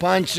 5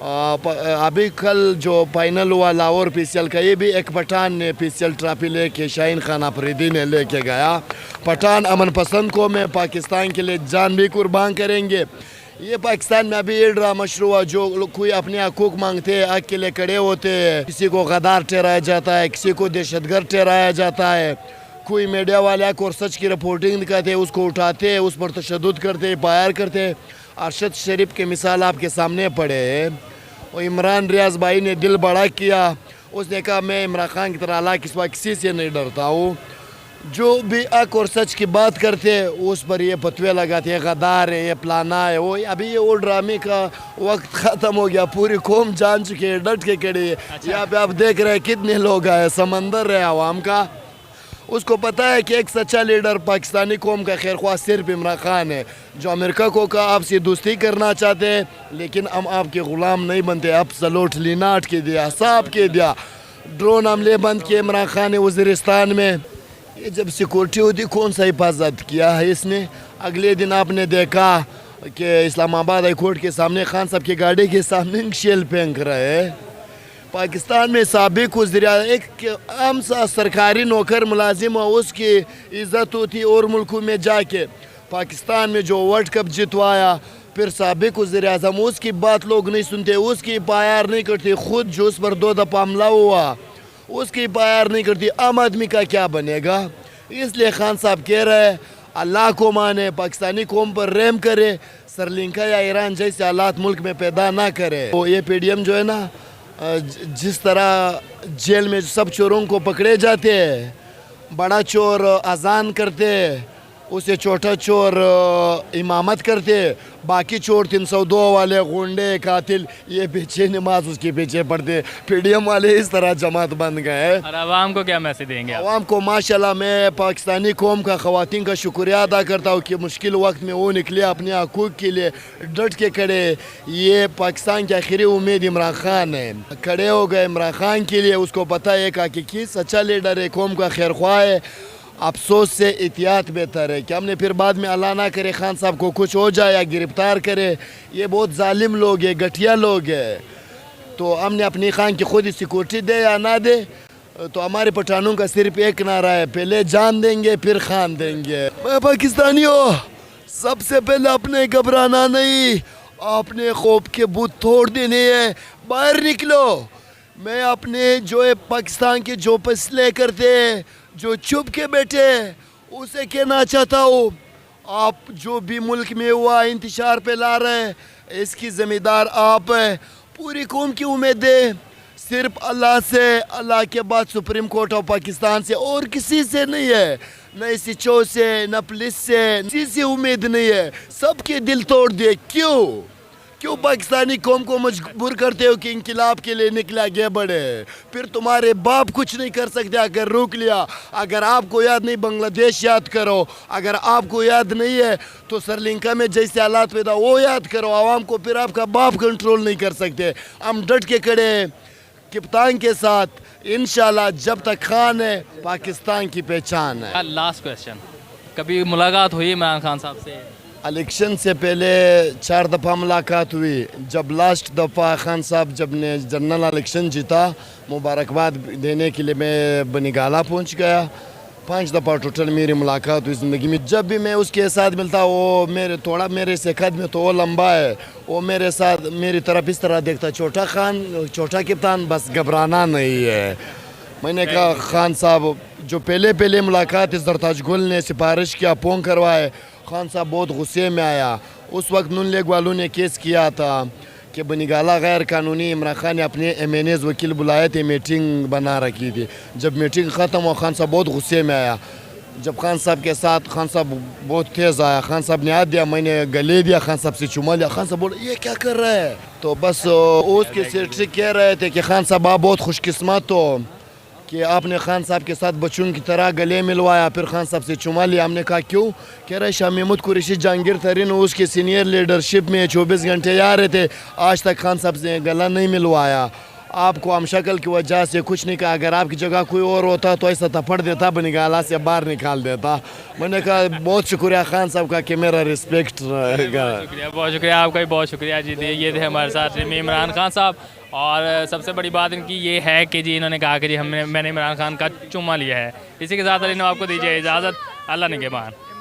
ابھی کل جو فائنل ہوا لاہور پی سی ایل کا، یہ بھی ایک پٹھان نے پی سی ایل ٹرافی لے کے شاہین خان آفریدی نے لے کے گیا. پٹھان امن پسند قوم ہے، پاکستان کے لیے جان بھی قربان کریں گے. یہ پاکستان میں ابھی یہ ڈرامہ شروع ہوا، جو کوئی اپنے حقوق مانگتے ہیں، حق کے لیے کھڑے ہوتے ہیں، کسی کو غدار ٹھہرایا جاتا ہے، کسی کو دہشت گرد ٹھہرایا جاتا ہے. کوئی میڈیا والے اور سچ کی رپورٹنگ دکھاتے ہیں، اس کو اٹھاتے ہیں، اس پر تشدد کرتے ہیں، فائر کرتے ہیں. ارشد شریف کی مثال آپ کے سامنے پڑے. اور عمران ریاض بھائی نے دل بڑا کیا، اس نے کہا میں عمران خان کی طرح اللہ کے سوا کسی سے نہیں ڈرتا ہوں. جو بھی حق اور سچ کی بات کرتے ہیں اس پر یہ فتوے لگاتے ہیں، غدار ہے، یہ پلانا ہے. وہ ابھی یہ وہ ڈرامے کا وقت ختم ہو گیا، پوری قوم جان چکی ہے، ڈٹ کے کھڑی ہے. یہاں پہ آپ دیکھ رہے ہیں کتنے لوگ آئے، سمندر ہے عوام کا. اس کو پتہ ہے کہ ایک سچا لیڈر پاکستانی قوم کا خیر خواہ صرف عمران خان ہے، جو امریکہ کو کہا آپ سے دوستی کرنا چاہتے ہیں لیکن ہم آپ کے غلام نہیں بنتے. اب سلوٹ لیناٹ کے دیا، صاحب کے دیا، ڈرون حملے بند کیے عمران خان نے وزیرستان میں. یہ جب سیکورٹی ہوتی کون سا حفاظت کیا ہے اس نے؟ اگلے دن آپ نے دیکھا کہ اسلام آباد ہائی کورٹ کے سامنے خان صاحب کی گاڑی کے سامنے شیل پھینک رہے. پاکستان میں سابق وزیر ایک عام سا سرکاری نوکر ملازم ہو، اس کی عزت ہوتی اور ملکوں میں جا کے. پاکستان میں جو ورلڈ کپ جتوایا، پھر سابق وزیر اعظم، اس کی بات لوگ نہیں سنتے، اس کی پایار نہیں کرتے. خود جو اس پر 2 دفعہ حملہ ہوا اس کی پایار نہیں کرتی. عام آدمی کا کیا بنے گا؟ اس لیے خان صاحب کہہ رہے اللہ کو مانے، پاکستانی قوم پر رحم کرے، سری لنکا یا ایران جیسے حالات ملک میں پیدا نہ کرے. یہ پی ڈی ایم جو ہے نا، جس طرح جیل میں سب چوروں کو پکڑے جاتے ہیں، بڑا چور اذان کرتے، اسے چھوٹا چور امامت کرتے، باقی چور 302 والے غنڈے قاتل یہ پیچھے نماز اس کے پیچھے پڑھتے. پی ڈی ایم والے اس طرح جماعت بن گئے. اور عوام کو کیا میسج دیں گے آپ؟ عوام کو ماشاءاللہ میں پاکستانی قوم کا، خواتین کا شکریہ ادا کرتا ہوں کہ مشکل وقت میں وہ نکلے، اپنے حقوق کے لیے ڈٹ کے کھڑے. یہ پاکستان کی آخری امید عمران خان ہے، کھڑے ہو گئے عمران خان کے لیے. اس کو پتہ ہے کہ حقیقی سچا لیڈر ہے، قوم کا خیر خواہ ہے. افسوس سے احتیاط بہتر ہے کہ ہم نے پھر بعد میں اللہ نہ کرے خان صاحب کو کچھ ہو جائے یا گرفتار کرے. یہ بہت ظالم لوگ ہیں، گھٹیا لوگ ہیں. تو ہم نے اپنی خان کی خود ہی سیکورٹی دے یا نہ دے، تو ہمارے پٹھانوں کا صرف ایک نعرہ ہے، پہلے جان دیں گے پھر خان دیں گے. میں پاکستانی ہوں، سب سے پہلے اپنے گھبرانا نہیں، اپنے خوف کے بت توڑ دینے ہیں، باہر نکلو. میں اپنے جو پاکستان کے جو فیصلے کرتے ہیں، جو چھپ کے بیٹھے، اسے کہنا چاہتا ہوں آپ جو بھی ملک میں ہوا انتشار پہ لا رہے ہیں، اس کی ذمہ دار آپ ہیں. پوری قوم کی امید ہے صرف اللہ سے، اللہ کے بعد سپریم کورٹ آف پاکستان سے، اور کسی سے نہیں ہے. نہ ایس ایچ او سے، نہ پولیس سے، کسی سے امید نہیں ہے. سب کے دل توڑ دیے. کیوں پاکستانی قوم کو مجبور کرتے ہو کہ انقلاب کے لیے نکلا گیا بڑے؟ پھر تمہارے باپ کچھ نہیں کر سکتے اگر روک لیا. اگر آپ کو یاد نہیں بنگلہ دیش یاد کرو، اگر آپ کو یاد نہیں ہے تو سری لنکا میں جیسے حالات پیدا وہ یاد کرو. عوام کو پھر آپ کا باپ کنٹرول نہیں کر سکتے. ہم ڈٹ کے کھڑے ہیں کپتان کے ساتھ. انشاءاللہ جب تک خان ہے پاکستان کی پہچان ہے. لاسٹ کویسچن، کبھی ملاقات ہوئی عمران خان صاحب سے؟ الیکشن سے پہلے 4 دفعہ ملاقات ہوئی. جب لاسٹ دفعہ خان صاحب جب نے جنرل الیکشن جیتا، مبارکباد دینے کے لیے میں بنگالہ پہنچ گیا. 5 دفعہ ٹوٹل میری ملاقات ہوئی زندگی میں. جب بھی میں اس کے ساتھ ملتا وہ میرے سے قد میں تو وہ لمبا ہے، وہ میرے ساتھ میری طرف اس طرح دیکھتا، چھوٹا خان، چھوٹا کپتان، بس گھبرانا نہیں ہے. میں نے کہا خان صاحب، جو پہلے ملاقات زرتاج گل نے سفارش کیا، فون کروائے، خان صاحب بہت غصے میں آیا. اس وقت نون لیگ والوں نے کیس کیا تھا کہ بنگالہ غیر قانونی. عمران خان نے اپنے ایم این ایز وکیل بلائے تھے، میٹنگ بنا رکھی تھی. جب میٹنگ ختم ہوا خان صاحب بہت غصے میں آیا. جب خان صاحب کے ساتھ خان صاحب بہت تیز آیا، خان صاحب نے ہاتھ دیا، میں نے گلے دیا، خان صاحب سے چوما لیا. خان صاحب بولا یہ کیا کر رہا ہے؟ تو بس اس کے سیکرٹری کہہ رہے تھے کہ خان صاحب آپ بہت خوش قسمت ہو کہ آپ نے خان صاحب کے ساتھ بچوں کی طرح گلے ملوایا، پھر خان صاحب سے چوما لیا. ہم نے کہا کیوں؟ کہہ رہے شاہ محمود قریشی جہانگیر ترین اس کے سینئر لیڈرشپ میں 24 گھنٹے آ رہے تھے، آج تک خان صاحب سے گلا نہیں ملوایا. آپ کو ہم شکل کی وجہ سے کچھ نہیں کہا. اگر آپ کی جگہ کوئی اور ہوتا تو ایسا تھپڑ دیتا, بنگالا سے باہر نکال دیتا. میں نے کہا بہت شکریہ خان صاحب کا کہ میرا رسپیکٹ رہے گا. بہت شکریہ آپ کا بھی, بہت شکریہ جی. یہ تھے ہمارے ساتھ عمران خان صاحب. اور سب سے بڑی بات ان کی یہ ہے کہ جی انہوں نے کہا کہ جی میں نے عمران خان کا چما لیا ہے. اسی کے ساتھ علی نواب کو دیجیے اجازت. اللہ نگہبان.